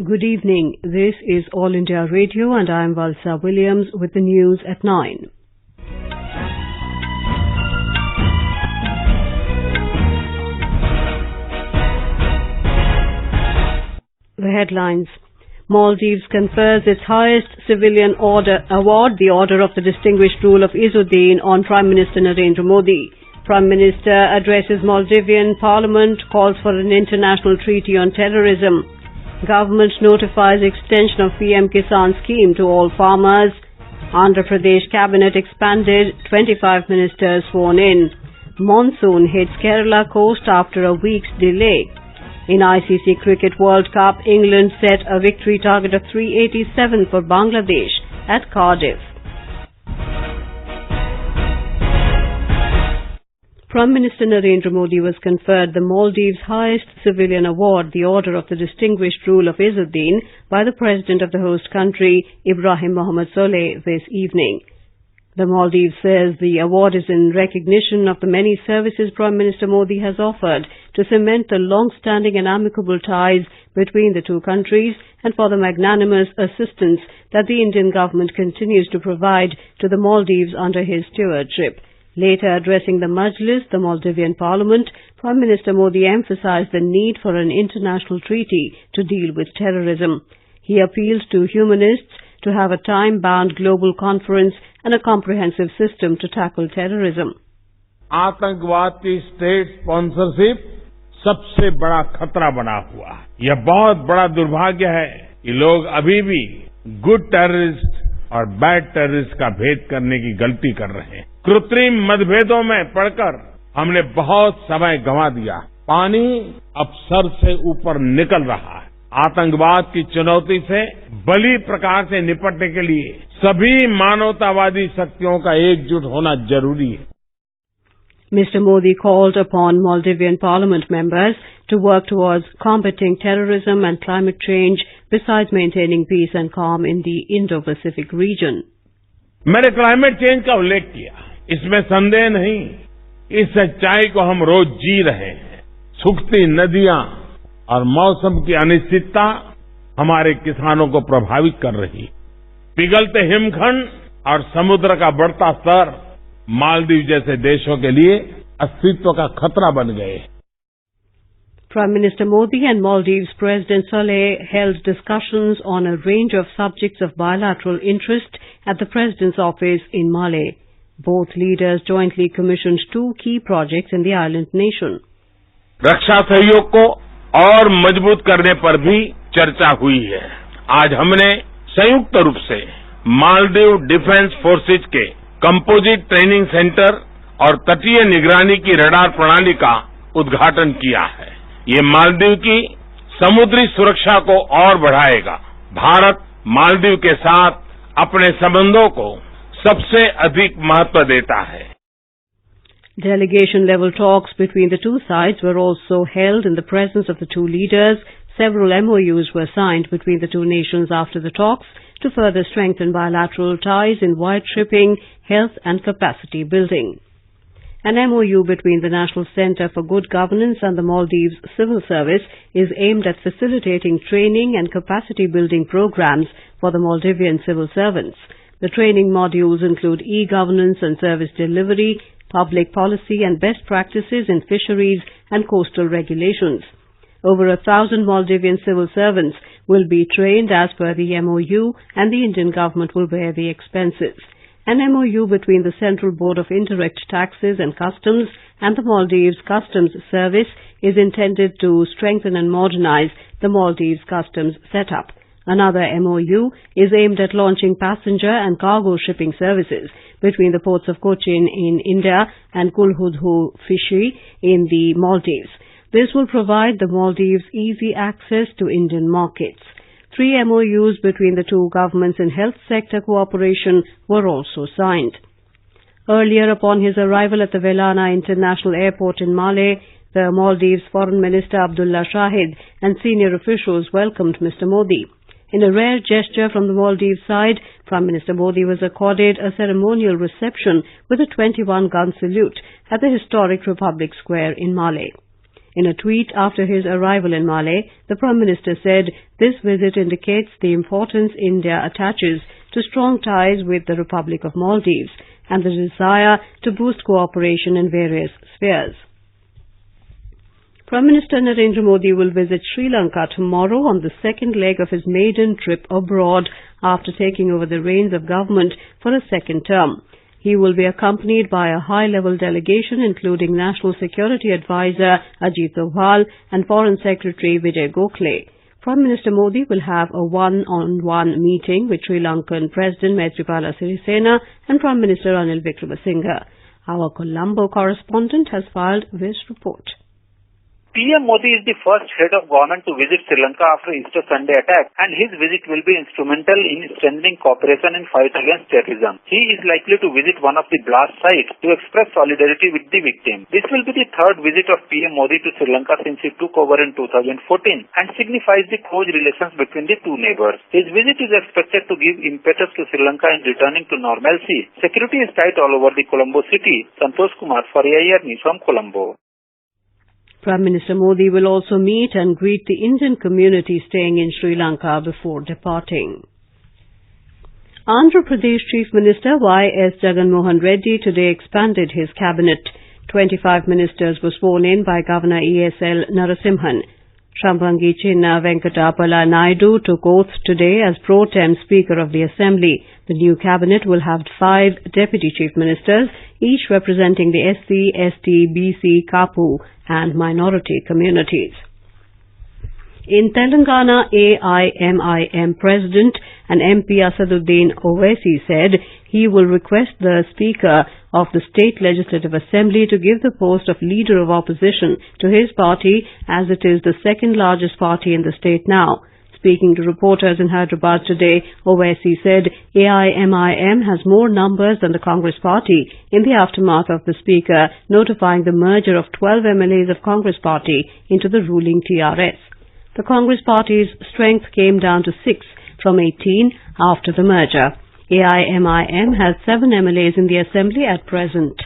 Good evening. This is All India Radio and I am Valsa Williams with the news at 9. The headlines. Maldives confers its highest civilian award, the Order of the Distinguished Rule of Izzudeen, on Prime Minister Narendra Modi. Prime Minister addresses Maldivian Parliament, calls for an international treaty on terrorism. Government notifies extension of PM-KISAN scheme to all farmers. Andhra Pradesh Cabinet expanded, 25 ministers sworn in. Monsoon hits Kerala coast after a week's delay. In ICC Cricket World Cup, England set a victory target of 387 for Bangladesh at Cardiff. Prime Minister Narendra Modi was conferred the Maldives' highest civilian award, the Order of the Distinguished Rule of Izzudeen, by the President of the host country, Ibrahim Mohammed Soleh, this evening. The Maldives says the award is in recognition of the many services Prime Minister Modi has offered to cement the long-standing and amicable ties between the two countries and for the magnanimous assistance that the Indian government continues to provide to the Maldives under his stewardship. Later addressing the Majlis, the Maldivian Parliament, Prime Minister Modi emphasized the need for an international treaty to deal with terrorism. He appealed to humanists to have a time-bound global conference and a comprehensive system to tackle terrorism. आतंकवाद की state sponsorship सबसे बड़ा खतरा बना हुआ है। यह बहुत बड़ा दुर्भाग्य है कि लोग अभी भी गुड टेररिस्ट और बैड टेररिस्ट का भेद करने की गलती कर रहे हैं। कृत्रिम मतभेदों में पड़कर हमने बहुत समय गंवा दिया। पानी अब सर से ऊपर निकल रहा है। आतंकवाद की चुनौती से बली प्रकार से निपटने के लिए सभी मानवतावादी शक्तियों का एकजुट होना जरूरी है। Mr. Modi called upon Maldivian Parliament members to work towards combating terrorism and climate change, besides maintaining peace and calm in the Indo-Pacific region. मैंने क्लाइमेट चेंज का उल्लेख किया। इसमें संदेह नहीं, इस सच्चाई को हम रोज जी रहे हैं। सूखती नदियां और मौसम की अनिश्चितता हमारे किसानों को प्रभावित कर रही। पिघलते हिमखंड और समुद्र का बढ़ता स्तर मालदीव जैसे देशों के लिए अस्तित्व का खतरा बन गए। Prime Minister Modi and Maldives President Soleh held discussions on a range of subjects of bilateral interest at the President's office in Malé. Both leaders jointly commissioned 2 key projects in the island nation. रक्षा सहयोग को और मजबूत करने पर भी चर्चा हुई है। आज हमने संयुक्त रूप से मालदीव डिफेंस फोर्सेज के कंपोजिट ट्रेनिंग सेंटर और तटीय निगरानी की रडार प्रणाली का उद्घाटन किया है। ये मालदीव की समुद्री सुरक्षा को और बढ़ाएगा। भारत मालदीव के साथ अपने संबंधों को सबसे अधिक महत्व देता है। Delegation-level talks between the two sides were also held in the presence of the two leaders. Several MOUs were signed between the two nations after the talks to further strengthen bilateral ties in wide shipping, health and capacity building. An MOU between the National Centre for Good Governance and the Maldives Civil Service is aimed at facilitating training and capacity building programs for the Maldivian civil servants. The training modules include e-governance and service delivery, public policy and best practices in fisheries and coastal regulations. Over 1,000 Maldivian civil servants will be trained as per the MOU, and the Indian government will bear the expenses. An MOU between the Central Board of Indirect Taxes and Customs and the Maldives Customs Service is intended to strengthen and modernize the Maldives customs setup. Another MOU is aimed at launching passenger and cargo shipping services between the ports of Cochin in India and Kulhudhu Fishery in the Maldives. This will provide the Maldives easy access to Indian markets. 3 MOUs between the two governments in health sector cooperation were also signed. Earlier, upon his arrival at the Velana International Airport in Malé, the Maldives Foreign Minister Abdullah Shahid and senior officials welcomed Mr. Modi. In a rare gesture from the Maldives side, Prime Minister Modi was accorded a ceremonial reception with a 21-gun salute at the historic Republic Square in Malé. In a tweet after his arrival in Male, the Prime Minister said this visit indicates the importance India attaches to strong ties with the Republic of Maldives and the desire to boost cooperation in various spheres. Prime Minister Narendra Modi will visit Sri Lanka tomorrow on the second leg of his maiden trip abroad after taking over the reins of government for a second term. He will be accompanied by a high-level delegation including National Security Advisor Ajit Doval and Foreign Secretary Vijay Gokhale. Prime Minister Modi will have a one-on-one meeting with Sri Lankan President Maithripala Sirisena and Prime Minister Ranil Wickremesinghe. Our Colombo correspondent has filed this report. PM Modi is the first head of government to visit Sri Lanka after Easter Sunday attack, and his visit will be instrumental in strengthening cooperation in fight against terrorism. He is likely to visit one of the blast sites to express solidarity with the victim. This will be the third visit of PM Modi to Sri Lanka since he took over in 2014 and signifies the close relations between the two neighbors. His visit is expected to give impetus to Sri Lanka in returning to normalcy. Security is tight all over the Colombo city. Santosh Kumar for AIR News from Colombo. Prime Minister Modi will also meet and greet the Indian community staying in Sri Lanka before departing. Andhra Pradesh Chief Minister Y.S. Jagan Mohan Reddy today expanded his cabinet. 25 ministers were sworn in by Governor E.S.L. Narasimhan. Shambhangi Chinna Venkatapala Naidu took oath today as pro tem Speaker of the Assembly. The new cabinet will have 5 deputy chief ministers, each representing the SC, ST, BC, Kapu and minority communities. In Telangana, AIMIM President and MP Asaduddin Owaisi said he will request the Speaker of the State Legislative Assembly to give the post of Leader of Opposition to his party, as it is the second largest party in the state now. Speaking to reporters in Hyderabad today, Owaisi said AIMIM has more numbers than the Congress party in the aftermath of the Speaker notifying the merger of 12 MLAs of Congress party into the ruling TRS. The Congress party's strength came down to 6 from 18 after the merger. AIMIM has 7 MLAs in the Assembly at present.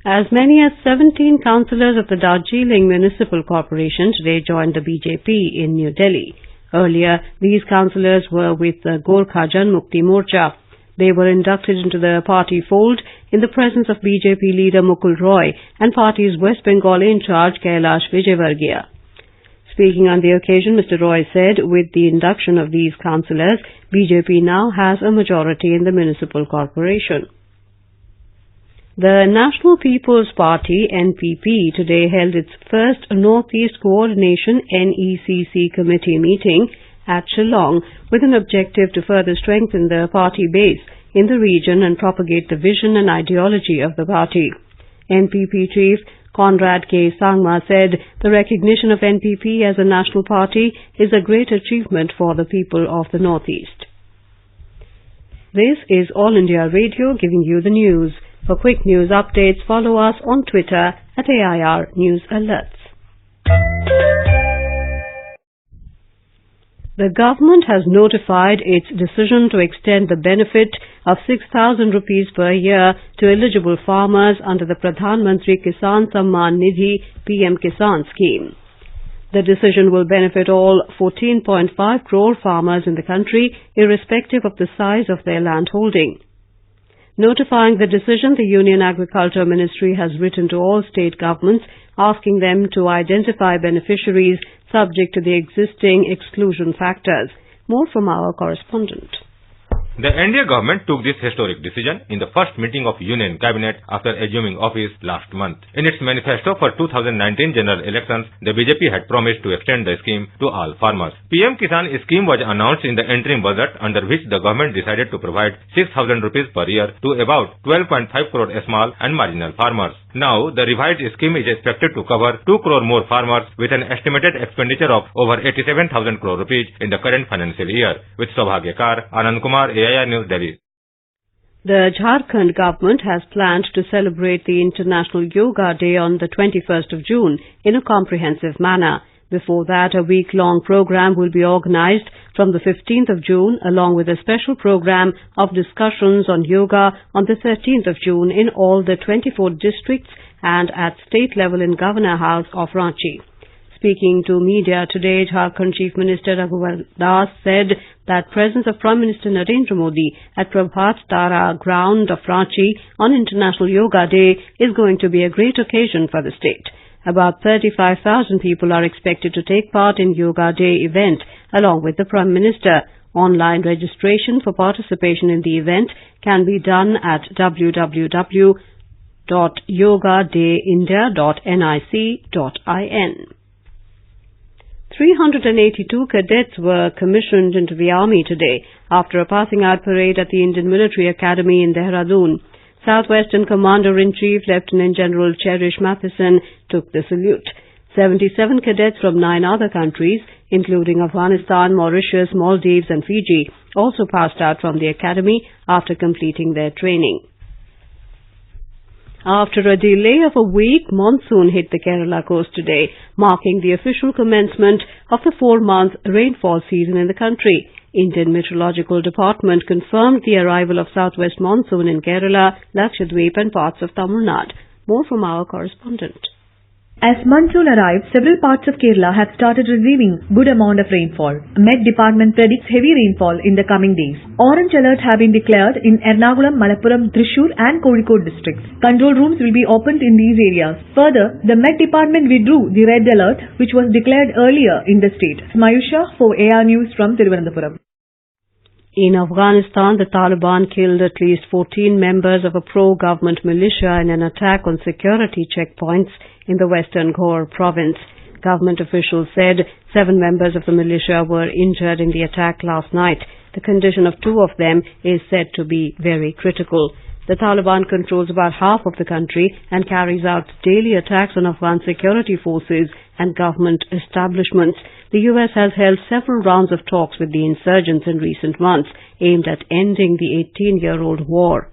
As many as 17 councillors of the Darjeeling Municipal Corporation today joined the BJP in New Delhi. Earlier, these councillors were with the Gorkha Janmukti Morcha. They were inducted into the party fold in the presence of BJP leader Mukul Roy and party's West Bengal in charge Kailash Vijayvargiya. Speaking on the occasion, Mr. Roy said with the induction of these councillors, BJP now has a majority in the municipal corporation. The National People's Party, NPP, today held its first Northeast Coordination NECC committee meeting at Shillong with an objective to further strengthen the party base in the region and propagate the vision and ideology of the party. NPP Chief Conrad K. Sangma said the recognition of NPP as a national party is a great achievement for the people of the Northeast. This is All India Radio giving you the news. For quick news updates, follow us on Twitter at AIR News Alerts. The government has notified its decision to extend the benefit of 6,000 rupees per year to eligible farmers under the Pradhan Mantri Kisan Samman Nidhi PM-KISAN scheme. The decision will benefit all 14.5 crore farmers in the country, irrespective of the size of their land holding. Notifying the decision, the Union Agriculture Ministry has written to all state governments asking them to identify beneficiaries subject to the existing exclusion factors. More from our correspondent. The NDA government took this historic decision in the first meeting of Union Cabinet after assuming office last month. In its manifesto for 2019 general elections, the BJP had promised to extend the scheme to all farmers. PM-KISAN scheme was announced in the interim budget, under which the government decided to provide 6,000 rupees per year to about 12.5 crore small and marginal farmers. Now, the revised scheme is expected to cover 2 crore more farmers with an estimated expenditure of over 87,000 crore rupees in the current financial year. With Saubhagyakar, Anand Kumar, AIR News, Delhi. The Jharkhand government has planned to celebrate the International Yoga Day on the 21st of June in a comprehensive manner. Before that, a week-long program will be organized from the 15th of June, along with a special program of discussions on yoga on the 13th of June in all the 24 districts and at state level in Governor House of Ranchi. Speaking to media today, Jharkhand Chief Minister Raghuvar Das said that presence of Prime Minister Narendra Modi at Prabhat Tara ground of Ranchi on International Yoga Day is going to be a great occasion for the state. About 35,000 people are expected to take part in Yoga Day event along with the Prime Minister. Online registration for participation in the event can be done at www.yogadayindia.nic.in. 382 cadets were commissioned into the army today after a passing out parade at the Indian Military Academy in Dehradun. Southwestern Commander-in-Chief Lieutenant General Cherish Matheson took the salute. 77 cadets from 9 other countries, including Afghanistan, Mauritius, Maldives and Fiji, also passed out from the academy after completing their training. After a delay of a week, monsoon hit the Kerala coast today, marking the official commencement of the 4-month rainfall season in the country. Indian Meteorological Department confirmed the arrival of southwest monsoon in Kerala, Lakshadweep and parts of Tamil Nadu. More from our correspondent. As monsoon arrived, several parts of Kerala have started receiving good amount of rainfall. Met Department predicts heavy rainfall in the coming days. Orange alert have been declared in Ernakulam, Malappuram, Thrissur and Kozhikode districts. Control rooms will be opened in these areas. Further, the Met Department withdrew the red alert which was declared earlier in the state. Mayusha for AR News from Thiruvananthapuram. In Afghanistan, the Taliban killed at least 14 members of a pro-government militia in an attack on security checkpoints in the western Ghor province. Government officials said 7 members of the militia were injured in the attack last night. The condition of 2 of them is said to be very critical. The Taliban controls about half of the country and carries out daily attacks on Afghan security forces and government establishments. The US has held several rounds of talks with the insurgents in recent months aimed at ending the 18-year-old war.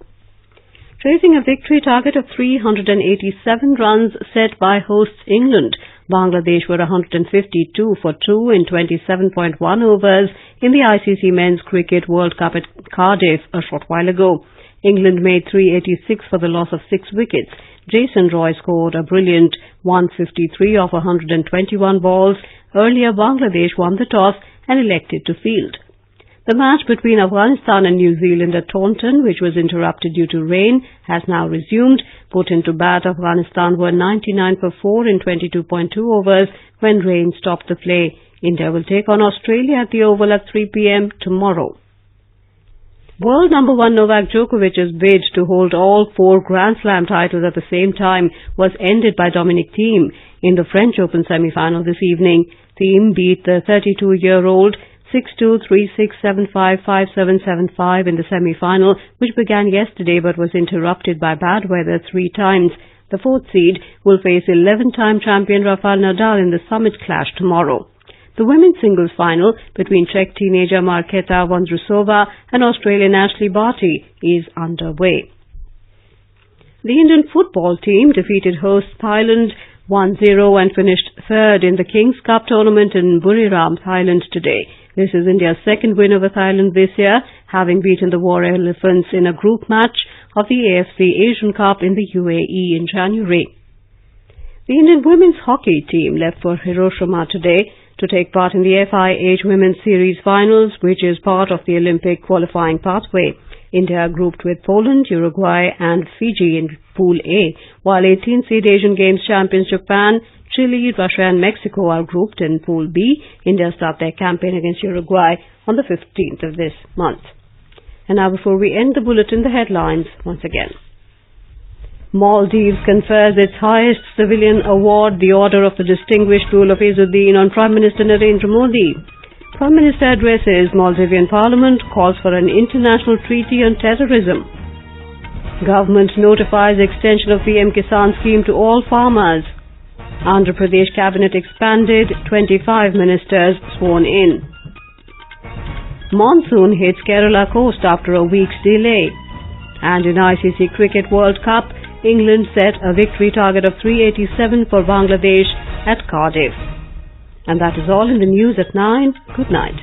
Tracing a victory target of 387 runs set by hosts England, Bangladesh were 152 for 2 in 27.1 overs in the ICC Men's Cricket World Cup at Cardiff a short while ago. England made 386 for the loss of 6 wickets. Jason Roy scored a brilliant 153 off 121 balls. Earlier, Bangladesh won the toss and elected to field. The match between Afghanistan and New Zealand at Taunton, which was interrupted due to rain, has now resumed. Put into bat, Afghanistan were 99 for 4 in 22.2 overs when rain stopped the play. India will take on Australia at the Oval at 3 p.m. tomorrow. World number 1 Novak Djokovic's bid to hold all 4 Grand Slam titles at the same time was ended by Dominic Thiem in the French Open semi-final this evening. Thiem beat the 32-year-old 6-2, 3-6, 7-5, 5-7, 7-5 in the semi-final, which began yesterday but was interrupted by bad weather 3 times. The 4th seed will face 11-time champion Rafael Nadal in the summit clash tomorrow. The women's singles final between Czech teenager Marketa Vondrousova and Australian Ashley Barty is underway. The Indian football team defeated hosts Thailand 1-0 and finished 3rd in the Kings Cup tournament in Buriram, Thailand today. This is India's 2nd win over Thailand this year, having beaten the War Elephants in a group match of the AFC Asian Cup in the UAE in January. The Indian women's hockey team left for Hiroshima today to take part in the FIH Women's Series Finals, which is part of the Olympic qualifying pathway. India grouped with Poland, Uruguay and Fiji in Pool A, while 18th-seed Asian Games champions Japan, Chile, Russia and Mexico are grouped in Pool B. India start their campaign against Uruguay on the 15th of this month. And now before we end the bulletin, the headlines once again. Maldives confers its highest civilian award, the Order of the Distinguished Rule of Izzudeen, on Prime Minister Narendra Modi. Prime Minister addresses Maldivian Parliament, calls for an international treaty on terrorism. Government notifies extension of PM-KISAN scheme to all farmers. Andhra Pradesh Cabinet expanded, 25 ministers sworn in. Monsoon hits Kerala coast after a week's delay. And in ICC Cricket World Cup, England set a victory target of 387 for Bangladesh at Cardiff. And that is all in the news at 9. Good night.